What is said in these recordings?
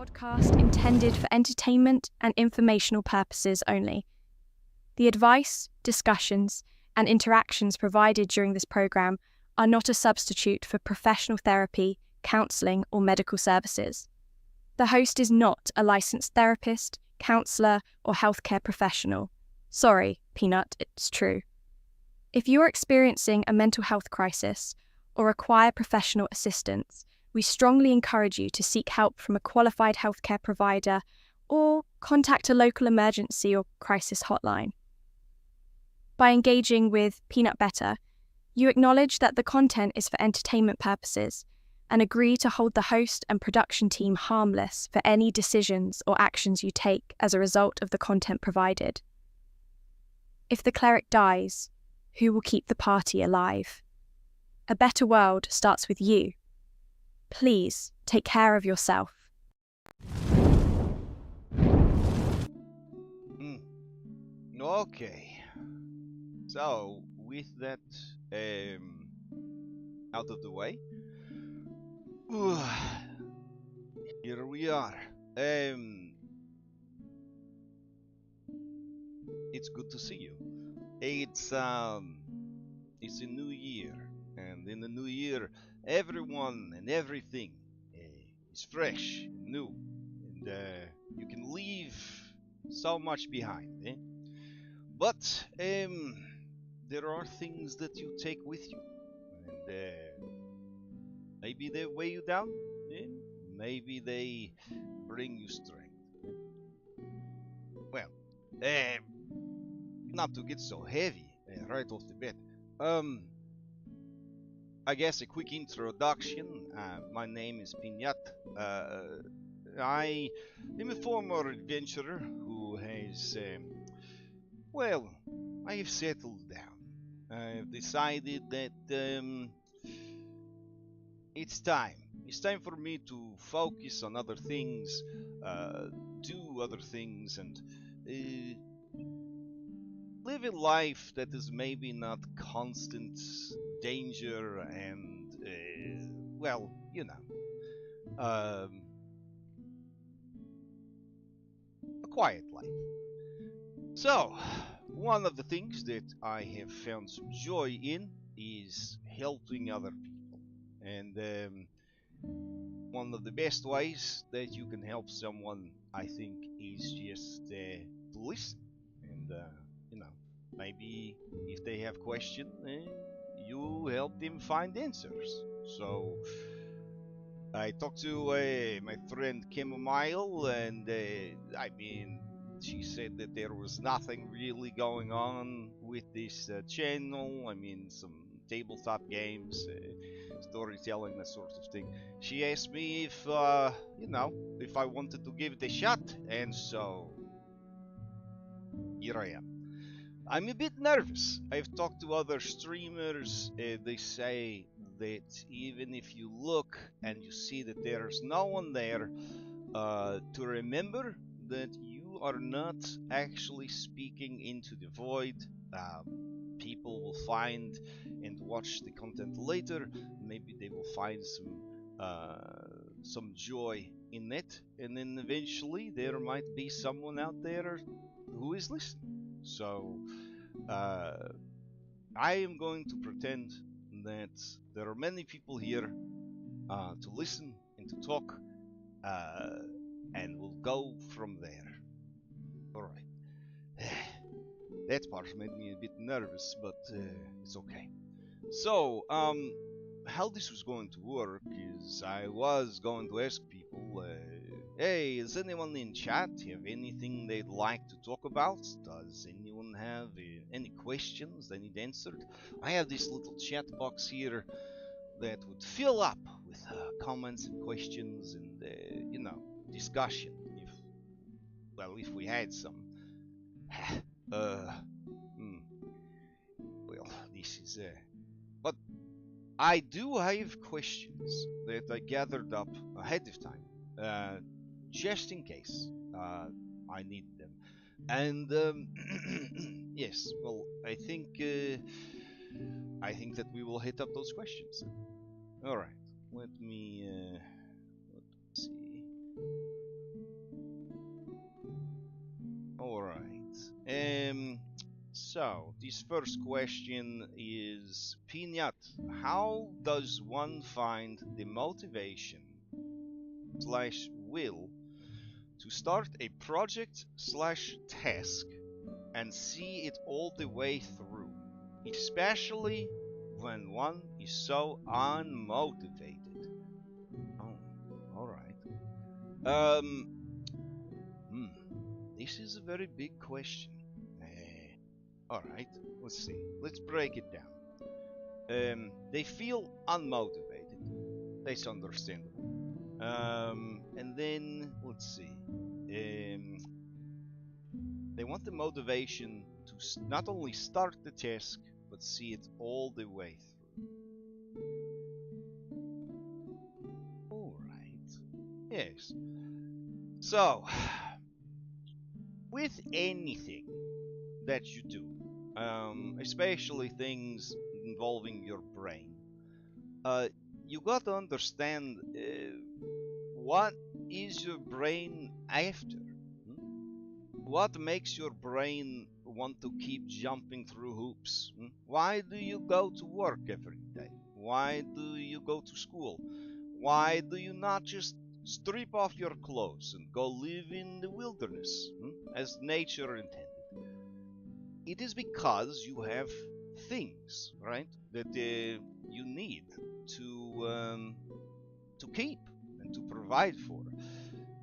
Vodcast intended for entertainment and informational purposes only. The advice, discussions, and interactions provided during this program are not a substitute for professional therapy, counseling, or medical services. The host is not a licensed therapist, counselor, or healthcare professional. Sorry, Peanut, it's true. If you are experiencing a mental health crisis or require professional assistance, we strongly encourage you to seek help from a qualified healthcare provider or contact a local emergency or crisis hotline. By engaging with Peanut Better, you acknowledge that the content is for entertainment purposes and agree to hold the host and production team harmless for any decisions or actions you take as a result of the content provided. If the cleric dies, who will keep the party alive? A better world starts with you. Please take care of yourself. Okay. So, with that out of the way, here we are. It's good to see you. It's a new year, and in the new year, everyone and everything is fresh and new, and you can leave so much behind. But there are things that you take with you, and maybe they weigh you down, maybe they bring you strength. Well, not to get so heavy right off the bat. I guess a quick introduction. My name is Pinat. I am a former adventurer who has, well, I have settled down. I've decided that it's time. It's time for me to focus on other things, do other things, and live a life that is maybe not constant danger and, well, you know, a quiet life. So, one of the things that I have found some joy in is helping other people. And one of the best ways that you can help someone, I think, is just to listen. And, you know, maybe if they have questions, you help them find answers. So, I talked to my friend Chamomile, and I mean, she said that there was nothing really going on with this channel. I mean, some tabletop games, storytelling, that sort of thing. She asked me if, you know, if I wanted to give it a shot, and so here I am. I'm a bit nervous. I've talked to other streamers. They say that even if you look and you see that there's no one there, to remember that you are not actually speaking into the void. People will find and watch the content later. Maybe they will find some joy in it, and then eventually there might be someone out there who is listening. So, I am going to pretend that there are many people here to listen and to talk, and we'll go from there. Alright. That part made me a bit nervous, but it's okay. So, how this was going to work is I was going to ask people, hey, is anyone in chat have anything they'd like to talk about? Does anyone have any questions they need answered? I have this little chat box here that would fill up with comments and questions and, you know, discussion, if we had some. Well, this is, but I do have questions that I gathered up ahead of time, just in case I need them. And yes, well, I think that we will hit up those questions. All right, let me see. So, this first question is, Pinat, how does one find the motivation slash will to start a project slash task and see it all the way through, especially when one is so unmotivated? Oh, alright. Um, hmm, this is a very big question. Alright, let's see. Let's break it down. They feel unmotivated. That's understandable. And then, let's see. They want the motivation to not only start the task, but see it all the way through. Alright. Yes. So, with anything that you do, especially things involving your brain, you got to understand what is your brain after. What makes your brain want to keep jumping through hoops? Why do you go to work every day? Why do you go to school? Why do you not just strip off your clothes and go live in the wilderness as nature intended? It is because you have things, right, that you need to keep and to provide for.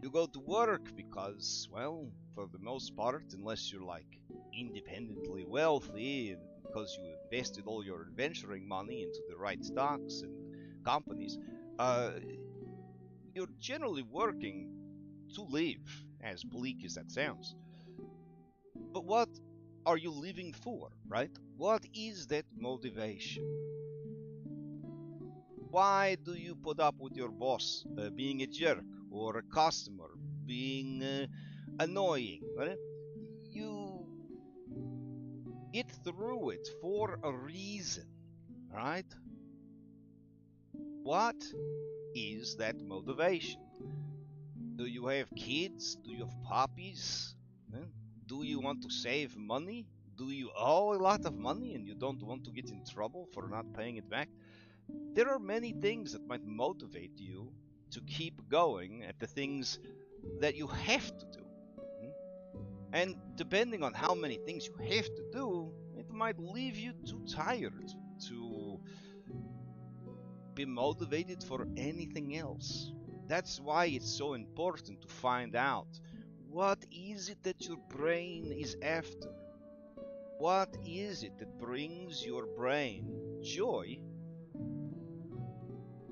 You go to work because, well, for the most part, unless you're like independently wealthy, because you invested all your adventuring money into the right stocks and companies, you're generally working to live, as bleak as that sounds. But what are you living for, right? What is that motivation? Why do you put up with your boss being a jerk or a customer being annoying? Right? You get through it for a reason, right? What is that motivation? Do you have kids? Do you have puppies? Do you want to save money? Do you owe a lot of money and you don't want to get in trouble for not paying it back? There are many things that might motivate you to keep going at the things that you have to do. And depending on how many things you have to do, it might leave you too tired to be motivated for anything else. That's why it's so important to find out what is it that your brain is after. What is it that brings your brain joy?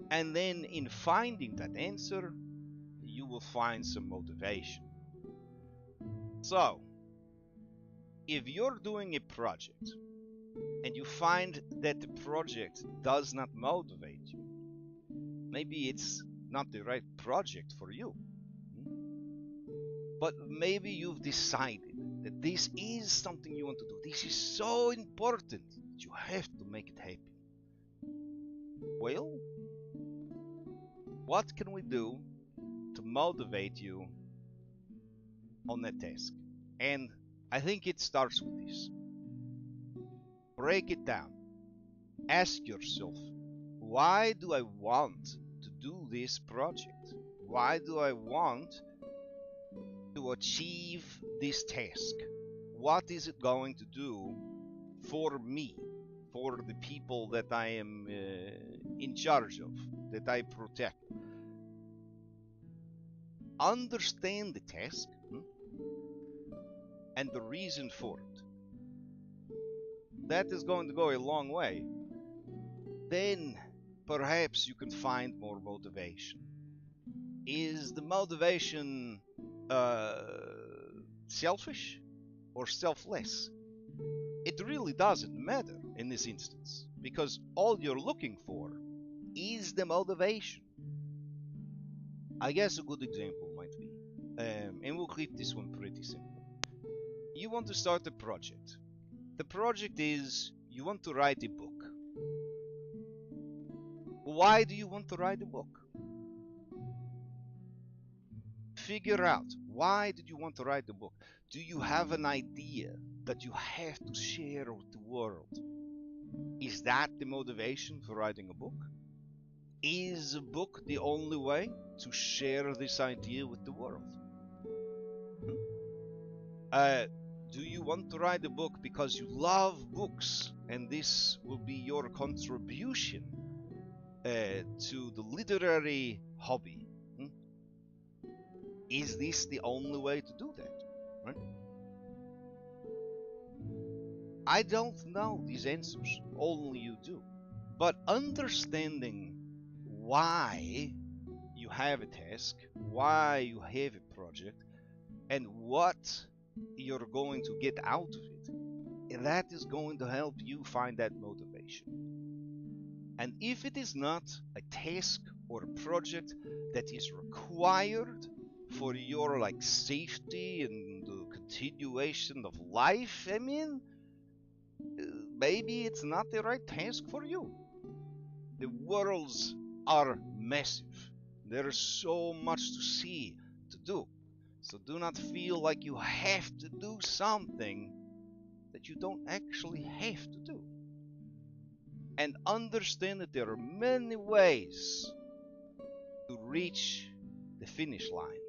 And then in finding that answer, you will find some motivation. So, if you're doing a project and you find that the project does not motivate you, maybe it's not the right project for you. But maybe you've decided that this is something you want to do. This is so important that you have to make it happen. Well, what can we do to motivate you on that task? And I think it starts with this. Break it down. Ask yourself, why do I want to do this project? Why do I want to achieve this task? What is it going to do for me, for the people that I am in charge of, that I protect? Understand the task and the reason for it. That is going to go a long way. Then perhaps you can find more motivation. Is the motivation selfish or selfless? It really doesn't matter in this instance, because all you're looking for is the motivation. I guess a good example might be, and we'll keep this one pretty simple. You want to start a project. The project is you want to write a book. Why do you want to write a book? Figure out, why did you want to write the book? Do you have an idea? that you have to share with the world. Is that the motivation for writing a book? Is a book the only way to share this idea with the world? Do you want to write a book because you love books and this will be your contribution to the literary hobby? Is this the only way to do that? Right? I don't know these answers, only you do. But understanding why you have a task, why you have a project, and what you're going to get out of it, that is going to help you find that motivation. And if it is not a task or a project that is required for your safety and the continuation of life, I mean, maybe it's not the right task for you. The worlds are massive. There is so much to see, to do. So do not feel like you have to do something that you don't actually have to do. And understand that there are many ways to reach the finish line.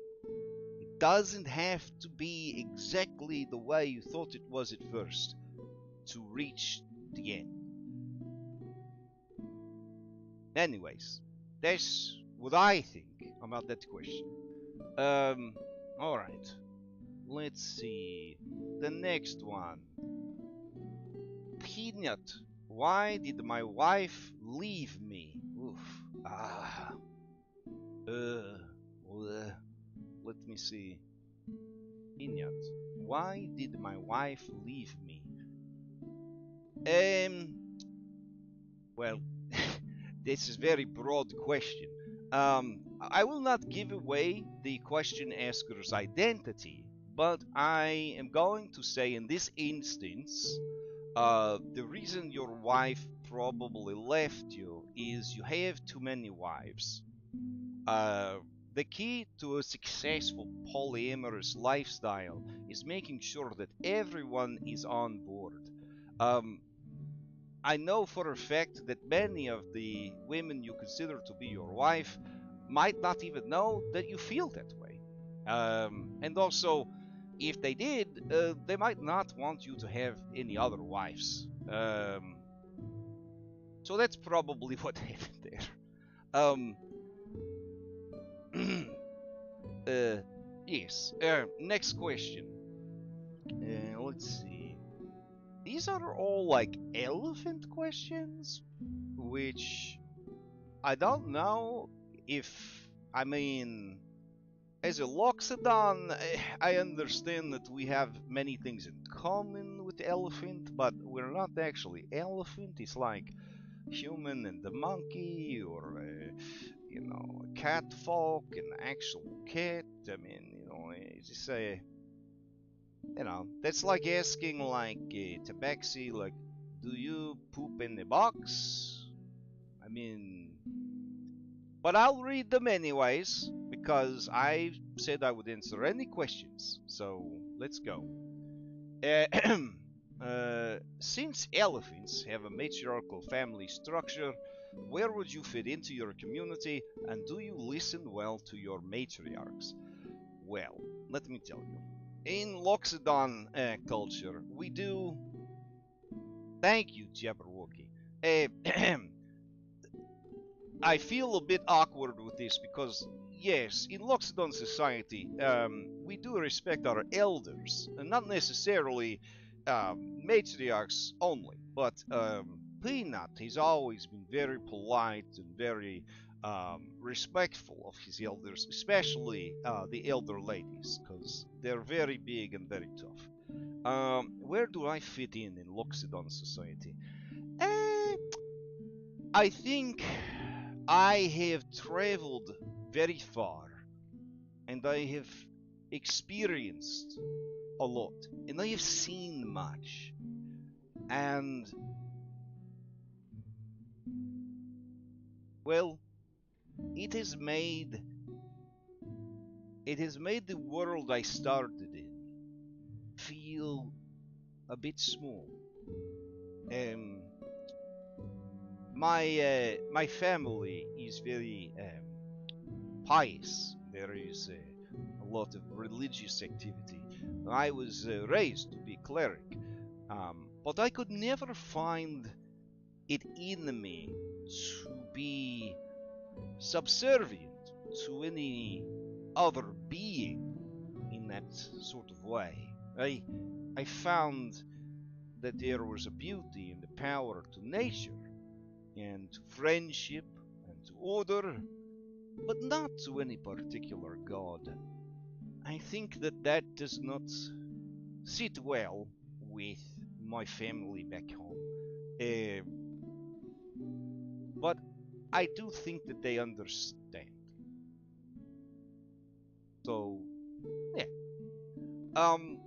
It doesn't have to be exactly the way you thought it was at first to reach the end. Anyways, that's what I think about that question. Alright. Let's see. The next one. Peanut. Why did my wife leave me? Oof. Ah. Let me see. Peanut. Why did my wife leave me? Well, this is a very broad question. I will not give away the question asker's identity, but I am going to say in this instance, the reason your wife probably left you is you have too many wives. The key to a successful polyamorous lifestyle is making sure that everyone is on board. I know for a fact that many of the women you consider to be your wife might not even know that you feel that way. And also, if they did, they might not want you to have any other wives. So that's probably what happened there. Yes. Next question. Let's see. These are all elephant questions, which I don't know if, I mean, as a Loxodon, I understand that we have many things in common with the elephant, but we're not actually elephant. It's like human and the monkey, or cat folk and actual cat. I mean, it's just that's like asking Tabaxi, do you poop in the box? I mean, but I'll read them anyways, because I said I would answer any questions. So let's go. Since elephants have a matriarchal family structure, where would you fit into your community, and do you listen well to your matriarchs? Well, let me tell you. In Loxodon culture, we do. Thank you, Jabberwocky. I feel a bit awkward with this because, yes, in Loxodon society, we do respect our elders, and not necessarily matriarchs only, but Peanut has always been very polite and very respectful of his elders, especially the elder ladies, because they're very big and very tough. Where do I fit in Loxodon society? I think I have traveled very far, and I have experienced a lot, and I have seen much, and well, it has made the world I started in feel a bit small. Um, my family is very pious. There is a lot of religious activity. I was raised to be a cleric, but I could never find it in me to be subservient to any other being in that sort of way. I found that there was a beauty in the power to nature and to friendship and to order, but not to any particular god. I think that that does not sit well with my family back home. Uh, but I do think that they understand. So, yeah. Um,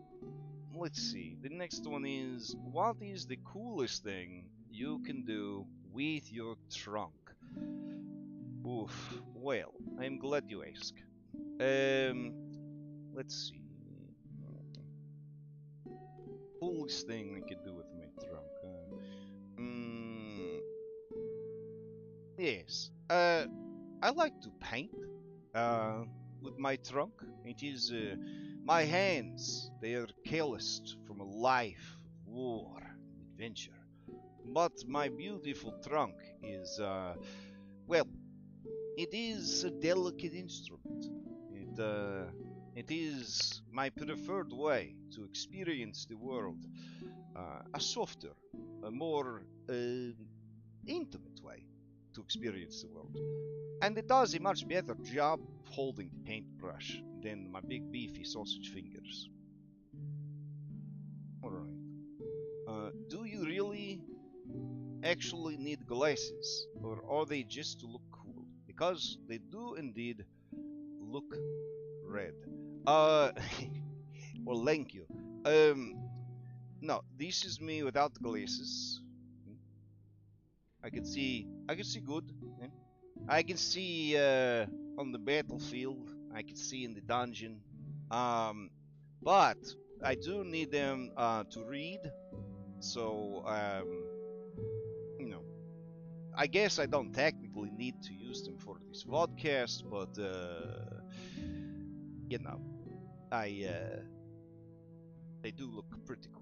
let's see. The next one is, what is the coolest thing you can do with your trunk? Oof. Well, I'm glad you asked. Um, let's see. Coolest thing I can do with my trunk. Mm, yes. I like to paint. With my trunk. It is my hands. They are calloused from a life of war and adventure. But my beautiful trunk is, well, it is a delicate instrument. It is my preferred way to experience the world, a softer, a more intimate way to experience the world. And it does a much better job of holding the paintbrush than my big beefy sausage fingers. Alright. Do you really actually need glasses, or are they just to look cool? Because they do indeed look red. Uh, well, thank you. No, this is me without glasses. I can see good. Eh? I can see on the battlefield. I can see in the dungeon. Um, but I do need them to read. So you know, I guess I don't technically need to use them for this vodcast, but you know, I they do look pretty cool.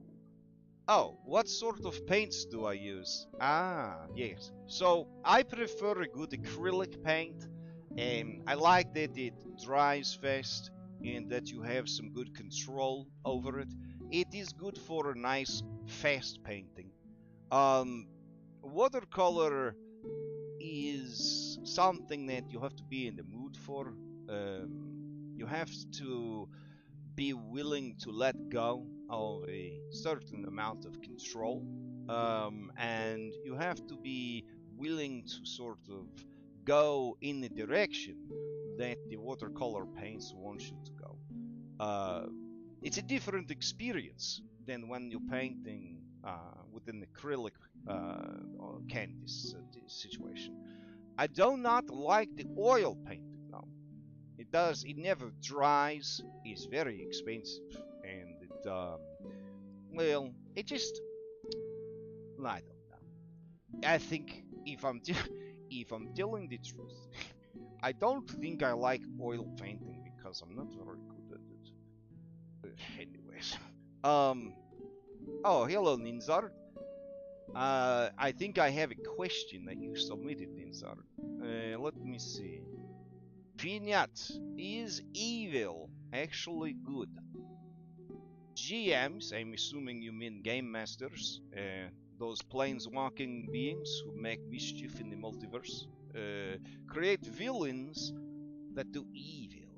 Oh, what sort of paints do I use? Ah, yes. So I prefer a good acrylic paint. I like that it dries fast and that you have some good control over it. It is good for a nice fast painting. Um, watercolor is something that you have to be in the mood for. You have to be willing to let go of a certain amount of control, and you have to be willing to sort of go in the direction that the watercolor paints want you to go. It's a different experience than when you're painting with an acrylic or canvas situation. I do not like the oil painting though. It never dries, it's very expensive, and well, it just, I don't know. I think if I'm telling the truth, I don't think I like oil painting because I'm not very good at it. Anyways, um, oh, hello, Ninzar. I think I have a question that you submitted, Ninzar. Let me see. Vignette, is evil actually good? GMs, I'm assuming you mean game masters, those planeswalking beings who make mischief in the multiverse, create villains that do evil.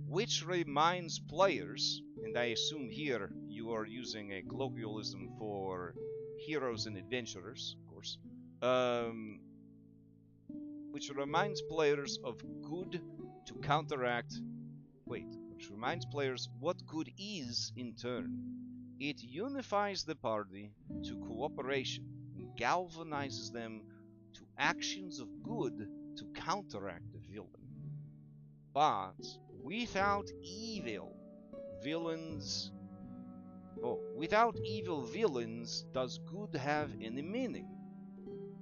Which reminds players, and I assume here you are using a colloquialism for heroes and adventurers, of course, which reminds players of good to counteract. Wait, which reminds players what good is in turn. It unifies the party to cooperation and galvanizes them to actions of good to counteract the villain. But without evil, villains Oh, without evil villains, does good have any meaning?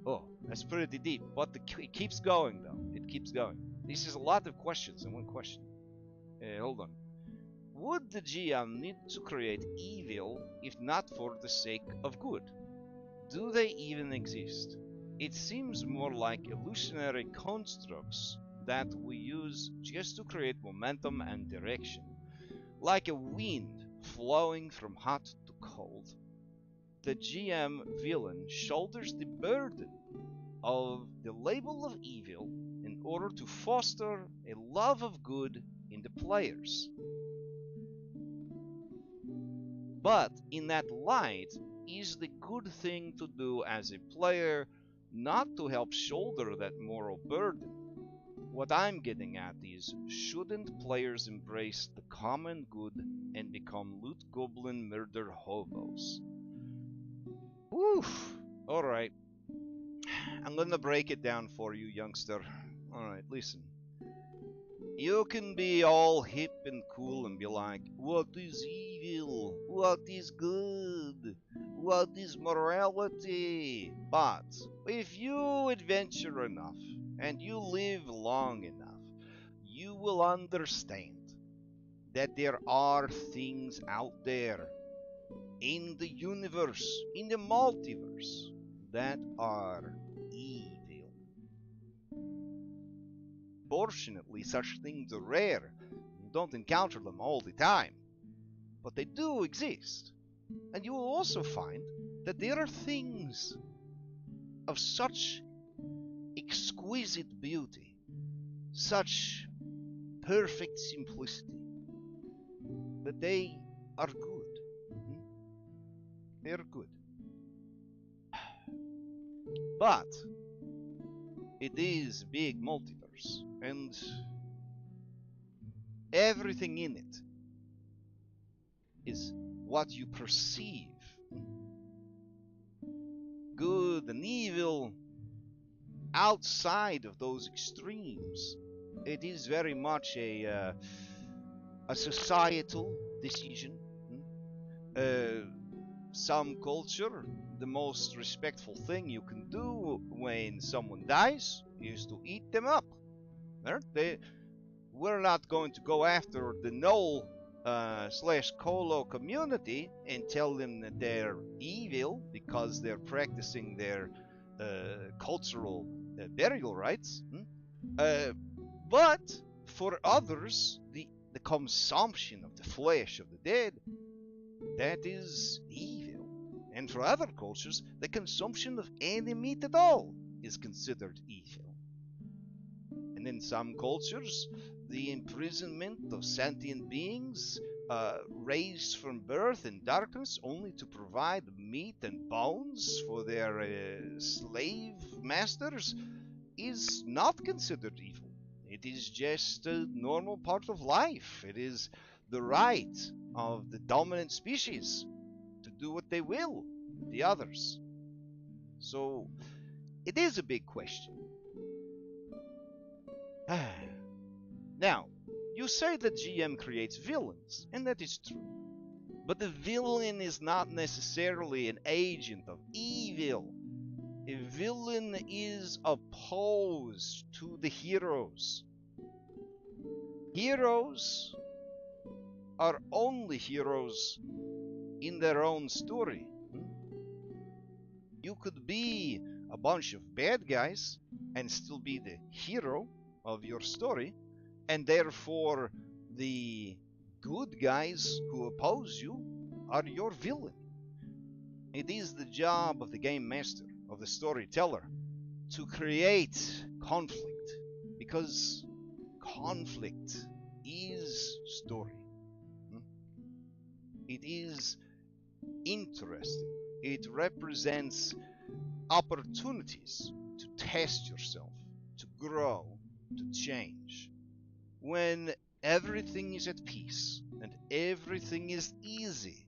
Oh, that's pretty deep, but it keeps going though. It keeps going. This is a lot of questions in one question. Hold on. Would the GM need to create evil if not for the sake of good? Do they even exist? It seems more like illusionary constructs that we use just to create momentum and direction, like a wind flowing from hot to cold. The GM villain shoulders the burden of the label of evil in order to foster a love of good in the players. But in that light, is the good thing to do as a player not to help shoulder that moral burden? What I'm getting at is, shouldn't players embrace the common good and become loot goblin murder hobos? Oof. Alright. I'm gonna break it down for you, youngster. Alright, listen. You can be all hip and cool and be like, what is evil? What is good? What is morality? But if you adventure enough and you live long enough, you will understand that there are things out there in the universe, in the multiverse, that are evil. Fortunately, such things are rare. You don't encounter them all the time, but they do exist. And you will also find that there are things of such exquisite beauty, such perfect simplicity, that they are good. They're good. But it is a big multiverse, and everything in it is what you perceive. Good and evil, outside of those extremes, it is very much a societal decision. Some culture, the most respectful thing you can do when someone dies is to eat them up. We're not going to go after the null slash colo community and tell them that they're evil because they're practicing their cultural burial rites. But for others, the consumption of the flesh of the dead, that is evil. And for other cultures, the consumption of any meat at all is considered evil. And in some cultures, the imprisonment of sentient beings raised from birth in darkness only to provide meat and bones for their slave masters is not considered evil. It is just a normal part of life. It is the right of the dominant species to do what they will with the others. So it is a big question. Now, you say that GM creates villains, and that is true. But the villain is not necessarily an agent of evil. A villain is opposed to the heroes. Heroes are only heroes in their own story. You could be a bunch of bad guys and still be the hero of your story, and therefore the good guys who oppose you are your villain. It is the job of the game master, of the storyteller, to create conflict, because conflict is story. It is interesting. It represents opportunities to test yourself, to grow, to change. When everything is at peace and everything is easy,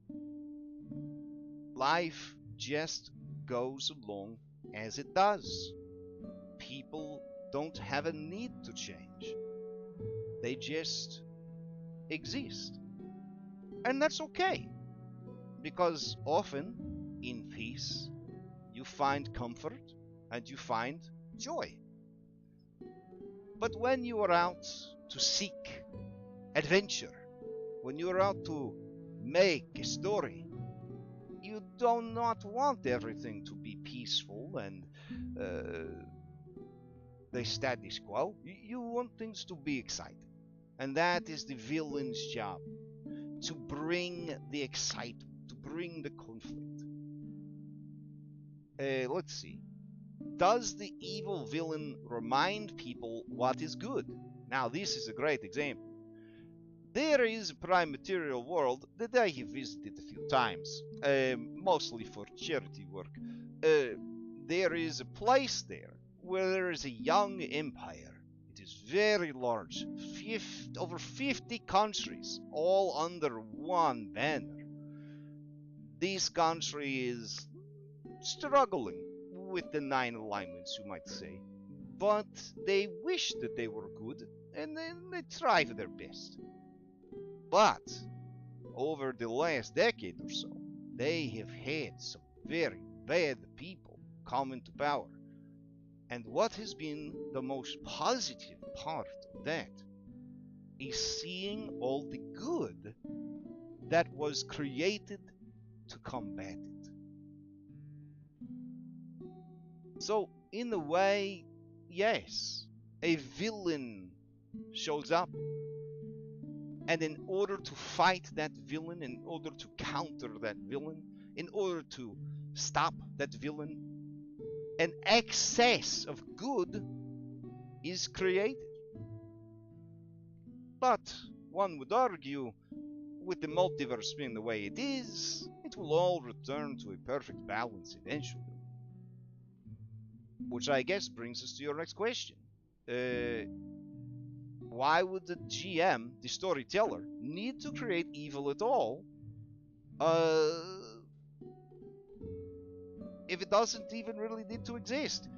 life just goes along as it does. People don't have a need to change. They just exist. And that's okay, because often in peace you find comfort and you find joy. But when you are out to seek adventure, when you are out to make a story, you do not want everything to be peaceful and the status quo. You want things to be exciting. And that is the villain's job, to bring the excitement, to bring the conflict. Let's see. Does the evil villain remind people what is good? Now, this is a great example. There is a prime material world that I have visited a few times, mostly for charity work. There is a place there where there is a young empire. It is very large, over 50 countries, all under one banner. This country is struggling with the 9 alignments, you might say, but they wish that they were good, and then they try their best. But over the last decade or so, they have had some very bad people come into power. And what has been the most positive part of that is seeing all the good that was created to combat it. So, in a way, yes, a villain shows up. And in order to fight that villain, in order to counter that villain, in order to stop that villain, an excess of good is created. But one would argue, with the multiverse being the way it is, it will all return to a perfect balance eventually. Which I guess brings us to your next question. Why would the GM, the storyteller, need to create evil at all if it doesn't even really need to exist?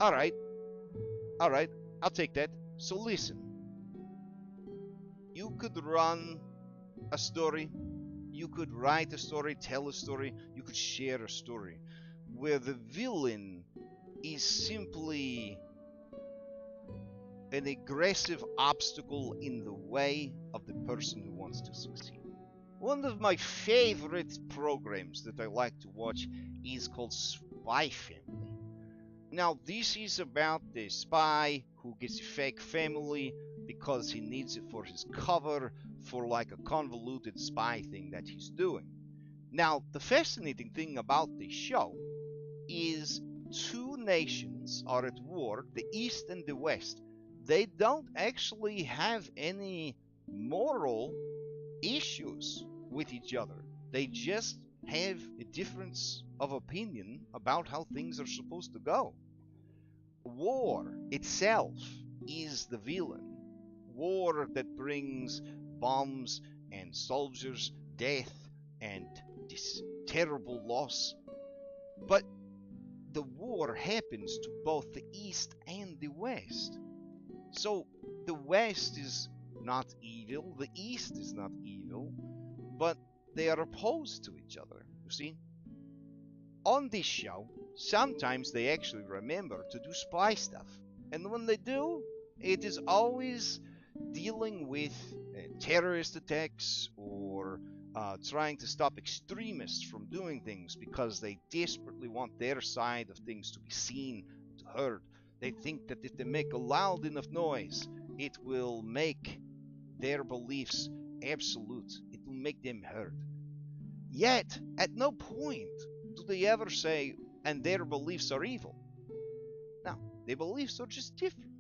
Alright, I'll take that. So listen, you could run a story, you could write a story, tell a story, you could share a story where the villain is simply an aggressive obstacle in the way of the person who wants to succeed. One of my favorite programs that I like to watch is called Spy Family. Now, this is about the spy who gets a fake family because he needs it for his cover for like a convoluted spy thing that he's doing. Now, the fascinating thing about this show is two nations are at war, the East and the West. They don't actually have any moral issues with each other. They just have a difference of opinion about how things are supposed to go. War itself is the villain. War that brings bombs and soldiers, death, and this terrible loss. But the war happens to both the East and the West. So the West is not evil, the East is not evil, but they are opposed to each other, you see? On this show, sometimes they actually remember to do spy stuff. And when they do, it is always dealing with terrorist attacks or trying to stop extremists from doing things because they desperately want their side of things to be seen, to heard. They think that if they make a loud enough noise, it will make their beliefs absolute. It will make them heard. Yet, at no point do they ever say, and their beliefs are evil. No, their beliefs are just different.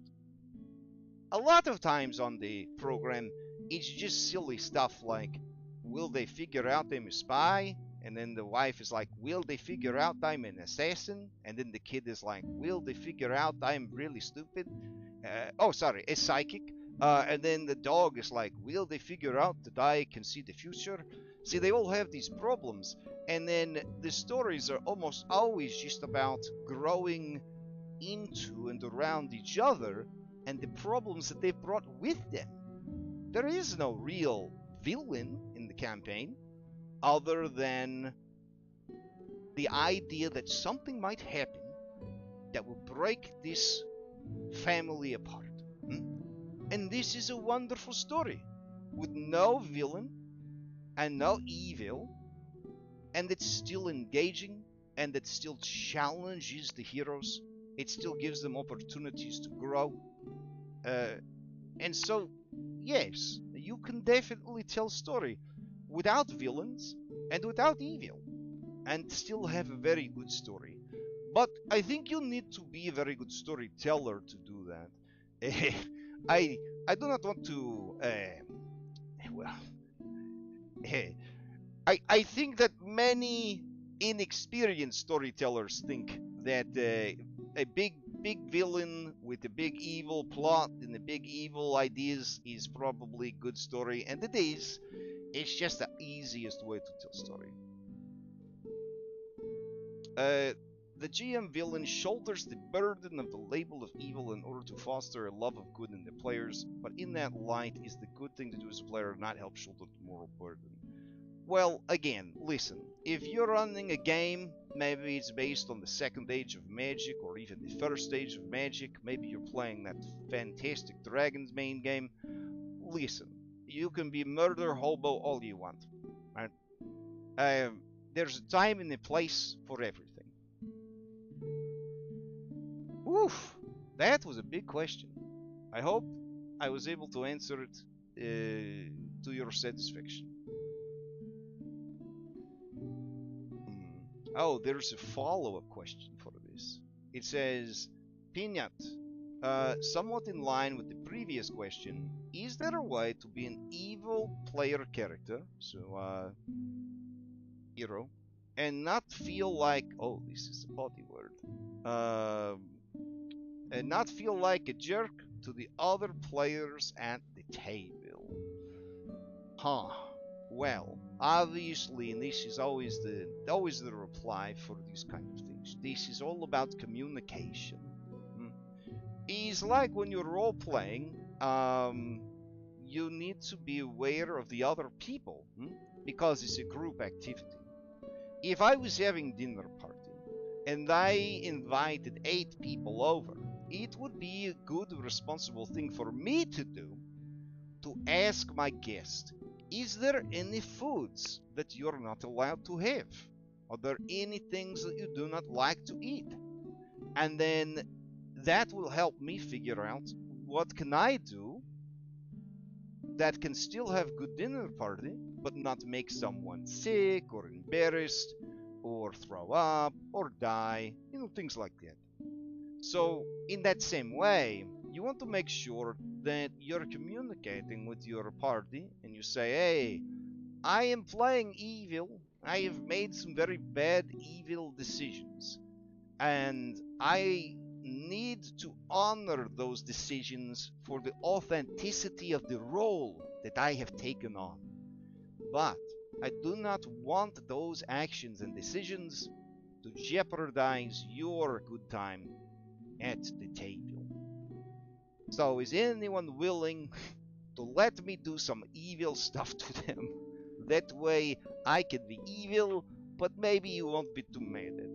A lot of times on the program, it's just silly stuff like, will they figure out I'm a spy? And then the wife is like, will they figure out I'm an assassin? And then the kid is like, will they figure out I'm really stupid? A psychic. And then the dog is like, will they figure out that I can see the future? See, they all have these problems. And then the stories are almost always just about growing into and around each other and the problems that they've brought with them. There is no real villain in the campaign. other than the idea that something might happen that will break this family apart. Hmm? And this is a wonderful story with no villain and no evil, and it's still engaging, and it still challenges the heroes. It still gives them opportunities to grow. Uh, and so, yes, you can definitely tell story without villains and without evil, and still have a very good story. But I think you need to be a very good storyteller to do that. I I do not want to well I think that many inexperienced storytellers think that a big villain with a big evil plot and a big evil ideas is probably good story, and it is. It's just the easiest way to tell story. Uh, the GM villain shoulders the burden of the label of evil in order to foster a love of good in the players, but in that light, is the good thing to do as a player not help shoulder the moral burden? Well, again, listen, if you're running a game, maybe it's based on the second age of Magic or even the first age of Magic, maybe you're playing that fantastic Dragons main game, listen, you can be murder hobo all you want, right? There's a time and a place for everything. Oof, that was a big question. I hope I was able to answer it to your satisfaction. Oh, there's a follow-up question for this. It says, Peanut, somewhat in line with the previous question, is there a way to be an evil player character, so hero, and not feel like, oh, this is a potty word, and not feel like a jerk to the other players at the table? Huh. Well, obviously, and this is always the reply for these kind of things. This is all about communication. Mm. It's like when you're role playing, you need to be aware of the other people, because it's a group activity. If I was having dinner party and I invited 8 people over, it would be a good responsible thing for me to do to ask my guest, is there any foods that you're not allowed to have? Are there any things that you do not like to eat? And then that will help me figure out what can I do that can still have good dinner party, but not make someone sick or embarrassed or throw up or die, things like that. So, in that same way, you want to make sure that you're communicating with your party and you say, hey, I am playing evil. I have made some very bad evil decisions. And I need to honor those decisions for the authenticity of the role that I have taken on. But I do not want those actions and decisions to jeopardize your good time at the table. So, is anyone willing to let me do some evil stuff to them? That way I can be evil, but maybe you won't be too mad at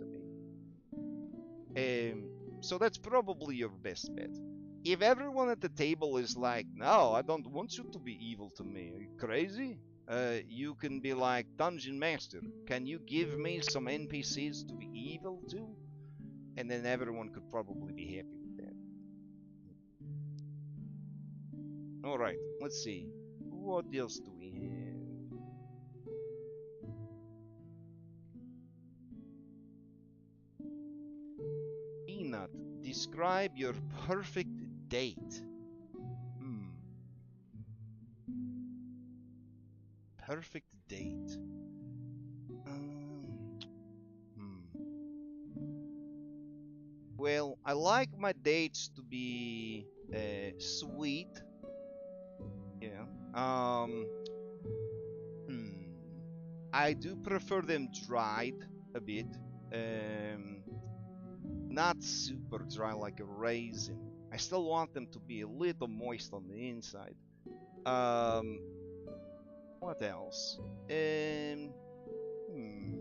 me. So that's probably your best bet. If everyone at the table is like, no, I don't want you to be evil to me, are you crazy? You can be like, Dungeon Master, can you give me some NPCs to be evil to? And then everyone could probably be happy with that. Alright, let's see. What else do we have? Peanut, describe your perfect date. Perfect date. Hmm. Well, I like my dates to be sweet. Yeah. Hmm. I do prefer them dried a bit. Um, Not super dry like a raisin. I still want them to be a little moist on the inside. What else? Hmm.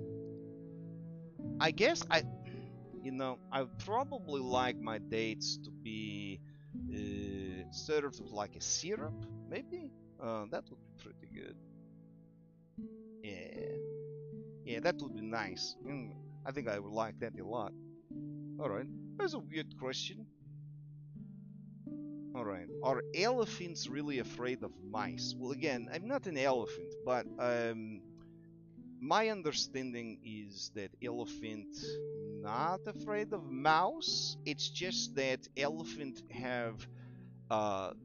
I guess I would probably like my dates to be served with like a syrup, maybe. That would be pretty good. Yeah, yeah, that would be nice. I think I would like that a lot. All right, that's a weird question. All right, are elephants really afraid of mice? Well, again, I'm not an elephant, but my understanding is that elephant not afraid of mouse. It's just that elephant have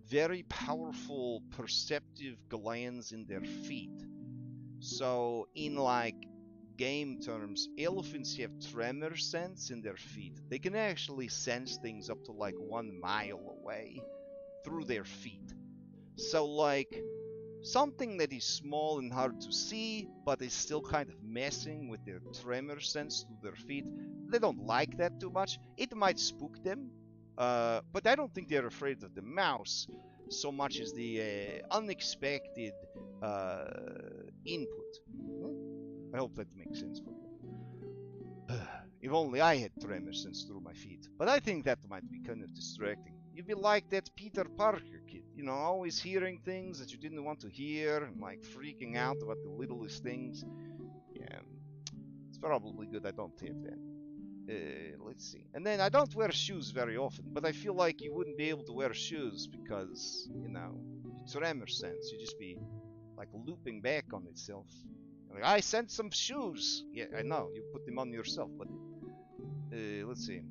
very powerful perceptive glands in their feet. So in like game terms, elephants have tremor sense in their feet. They can actually sense things up to like 1 mile away through their feet. So like something that is small and hard to see, but is still kind of messing with their tremor sense to their feet. They don't like that too much. It might spook them, but I don't think they're afraid of the mouse so much as the unexpected uh, input. I hope that makes sense for you. If only I had tremor sense through my feet. But I think that might be kind of distracting. You'd be like that Peter Parker kid, always hearing things that you didn't want to hear and like freaking out about the littlest things. Yeah, it's probably good I don't have that. Let's see. And then I don't wear shoes very often, but I feel like you wouldn't be able to wear shoes because, tremor sense. You just be like looping back on itself. Like, I sent some shoes. Yeah, I know. You put them on yourself, but let's see.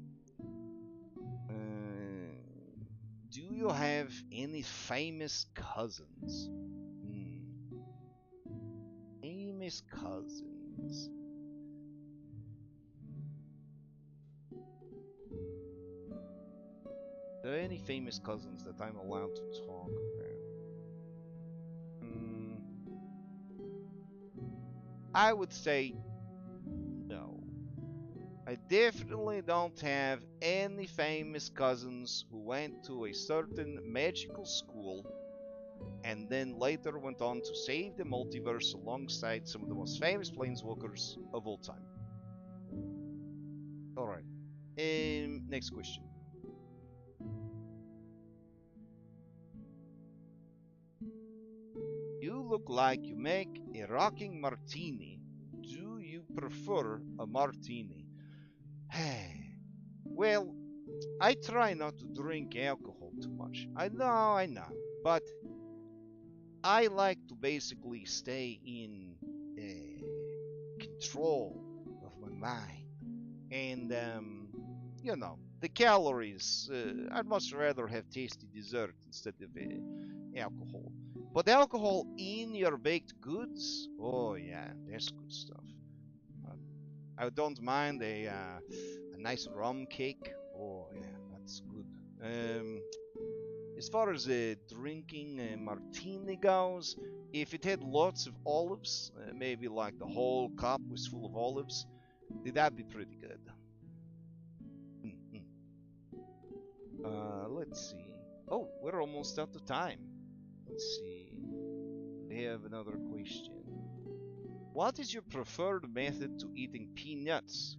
Do you have any famous cousins? Hmm. Famous cousins. Are there any famous cousins that I'm allowed to talk about? Hmm. I would say no. I definitely don't have any famous cousins who went to a certain magical school and then later went on to save the multiverse alongside some of the most famous planeswalkers of all time. Alright. Next question. You look like you make a rocking martini. Do you prefer a martini? Well, I try not to drink alcohol too much. I know. But I like to basically stay in control of my mind. And, the calories. I'd much rather have tasty dessert instead of alcohol. But alcohol in your baked goods? Oh, yeah, that's good stuff. Uh, I don't mind a nice rum cake. Oh, yeah, that's good. As far as drinking a martini goes, if it had lots of olives, maybe like the whole cup was full of olives, that'd be pretty good. Mm-mm. Let's see. Oh, we're almost out of time. Let's see. We have another question. What is your preferred method to eating peanuts?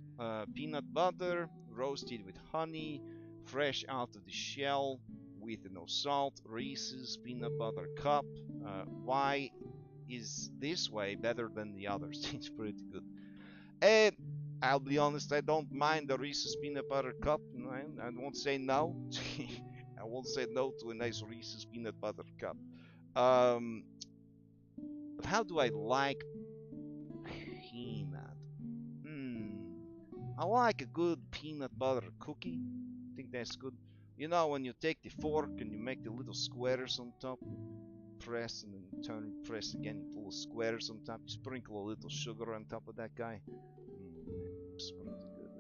Peanut butter, roasted with honey, fresh out of the shell, with no salt, Reese's peanut butter cup. Why is this way better than the others? It's pretty good. And I'll be honest, I don't mind the Reese's peanut butter cup. I won't say no. I won't say no to a nice Reese's peanut butter cup. Um, but how do I like peanut? Hmm. I like a good peanut butter cookie. I think that's good. When you take the fork and you make the little squares on top, press and then turn, press again, little squares on top. You sprinkle a little sugar on top of that guy. It's pretty good.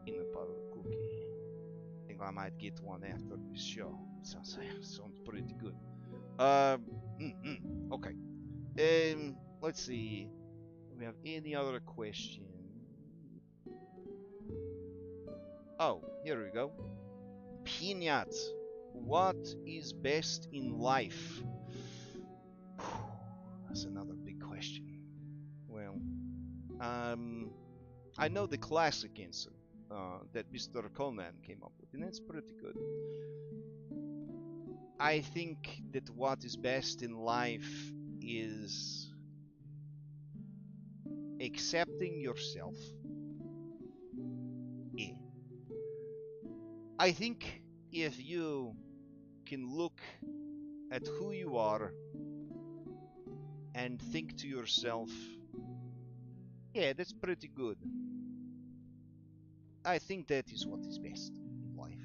Peanut butter cookie. I think I might get one after this show. Sounds pretty good. Okay. Let's see. Do we have any other question? Oh, here we go. Peanut. What is best in life? That's another big question. I know the classic answer that Mr. Conan came up with, and it's pretty good. I think that what is best in life is accepting yourself. Yeah. I think if you can look at who you are and think to yourself, yeah, that's pretty good. I think that is what is best in life.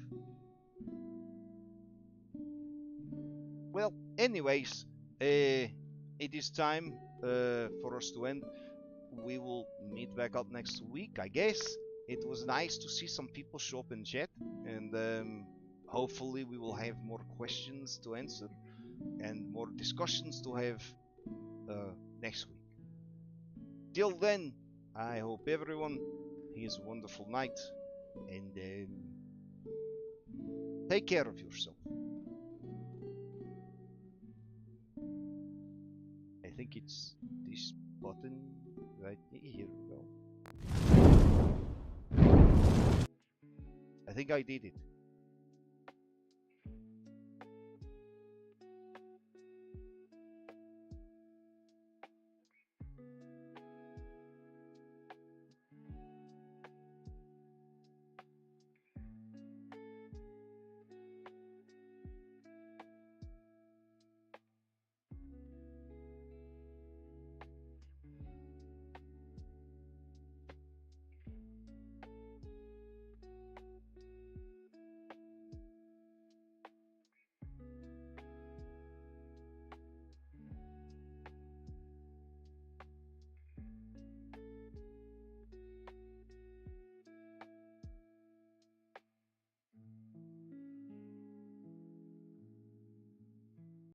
Well, anyways, it is time for us to end. We will meet back up next week, I guess. It was nice to see some people show up in chat, and hopefully we will have more questions to answer and more discussions to have next week. Till then, I hope everyone has a wonderful night, and take care of yourself. I think it's this button right here. We go. I think I did it.